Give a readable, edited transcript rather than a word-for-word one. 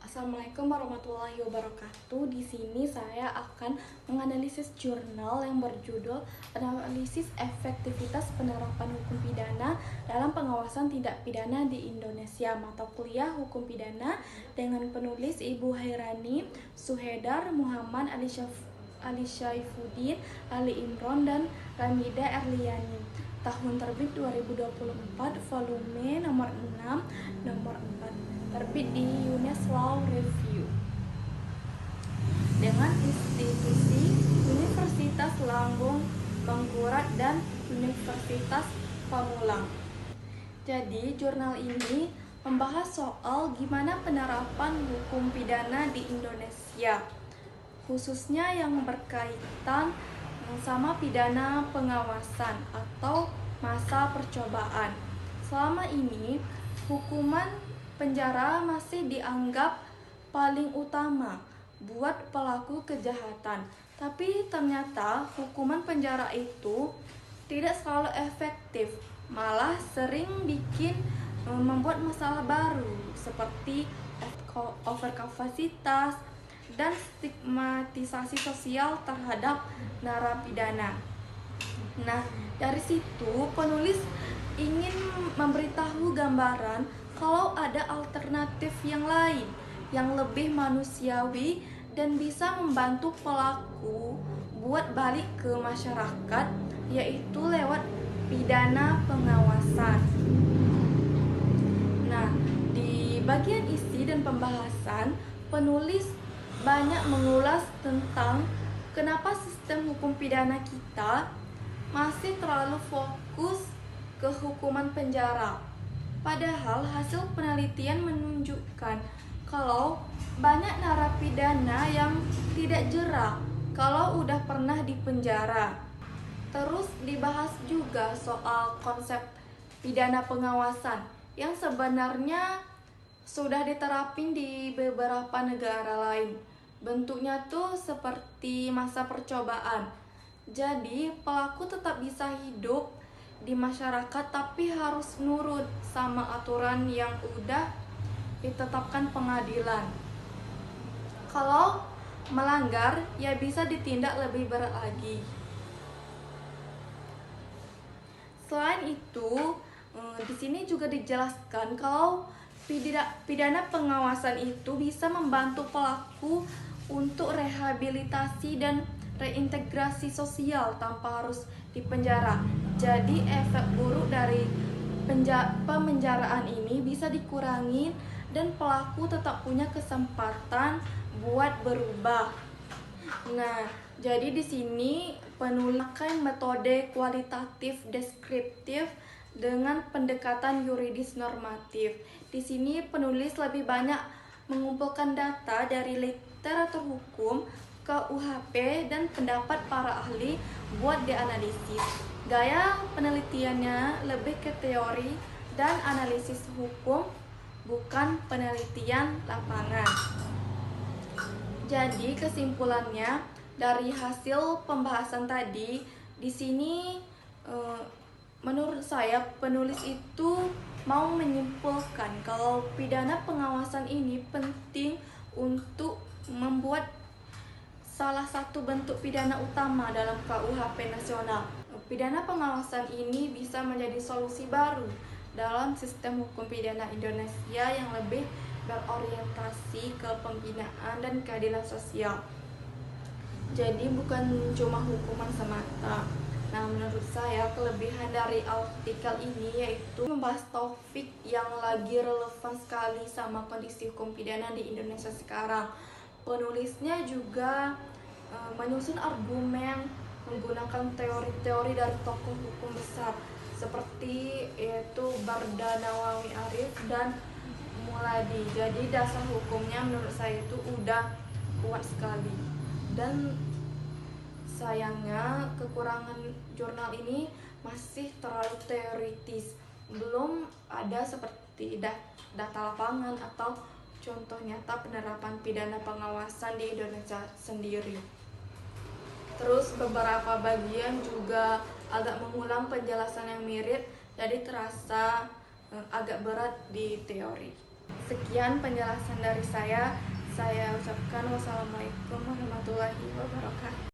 Assalamualaikum warahmatullahi wabarakatuh. Di sini saya akan menganalisis jurnal yang berjudul Analisis Efektivitas Penerapan Hukum Pidana dalam Pengawasan Tindak Pidana di Indonesia, mata kuliah Hukum Pidana, dengan penulis Ibu Hairani Suhedar, Muhammad Ali Syaifuddin, Ali Imron, dan Ramida Erliani. Tahun terbit 2024, volume nomor 6, nomor 4. Terbit di UNES Law Review dengan institusi Universitas Lambung Mangkurat dan Universitas Pamulang. Jadi jurnal ini membahas soal gimana penerapan hukum pidana di Indonesia, khususnya yang berkaitan sama pidana pengawasan atau masa percobaan. Selama ini hukuman penjara masih dianggap paling utama buat pelaku kejahatan. Tapi ternyata hukuman penjara itu tidak selalu efektif, malah sering membuat masalah baru seperti overkapasitas dan stigmatisasi sosial terhadap narapidana. Nah, dari situ penulis ingin memberitahu gambaran kalau ada alternatif yang lain yang lebih manusiawi dan bisa membantu pelaku buat balik ke masyarakat, yaitu lewat pidana pengawasan. Nah, di bagian isi dan pembahasan, penulis banyak mengulas tentang kenapa sistem hukum pidana kita masih terlalu fokus ke hukuman penjara. Padahal hasil penelitian menunjukkan kalau banyak narapidana yang tidak jera kalau udah pernah dipenjara. Terus dibahas juga soal konsep pidana pengawasan yang sebenarnya sudah diterapin di beberapa negara lain. Bentuknya tuh seperti masa percobaan. Jadi pelaku tetap bisa hidup di masyarakat tapi harus nurut sama aturan yang udah ditetapkan pengadilan. Kalau melanggar ya bisa ditindak lebih berat lagi. Selain itu, di sini juga dijelaskan kalau pidana pengawasan itu bisa membantu pelaku untuk rehabilitasi dan reintegrasi sosial tanpa harus dipenjara. Jadi efek buruk dari pemenjaraan ini bisa dikurangi dan pelaku tetap punya kesempatan buat berubah. Nah, jadi di sini penulis metode kualitatif deskriptif dengan pendekatan yuridis normatif. Di sini penulis lebih banyak mengumpulkan data dari literatur hukum, KUHP, dan pendapat para ahli buat dianalisis. Gaya penelitiannya lebih ke teori dan analisis hukum, bukan penelitian lapangan. Jadi kesimpulannya dari hasil pembahasan tadi, di sini menurut saya penulis itu mau menyimpulkan kalau pidana pengawasan ini penting untuk membuat salah satu bentuk pidana utama dalam KUHP nasional. Pidana pengawasan ini bisa menjadi solusi baru dalam sistem hukum pidana Indonesia yang lebih berorientasi ke pembinaan dan keadilan sosial. Jadi bukan cuma hukuman semata. Nah, menurut saya kelebihan dari artikel ini yaitu membahas topik yang lagi relevan sekali sama kondisi hukum pidana di Indonesia sekarang. Penulisnya juga menyusun argumen menggunakan teori-teori dari tokoh hukum besar seperti yaitu Barda Nawawi Arif dan Muladi. Jadi dasar hukumnya menurut saya itu udah kuat sekali. Dan sayangnya kekurangan jurnal ini masih terlalu teoritis, belum ada seperti data lapangan atau contoh nyata penerapan pidana pengawasan di Indonesia sendiri. Terus beberapa bagian juga agak mengulang penjelasan yang mirip, jadi terasa agak berat di teori. Sekian penjelasan dari saya ucapkan wassalamualaikum warahmatullahi wabarakatuh.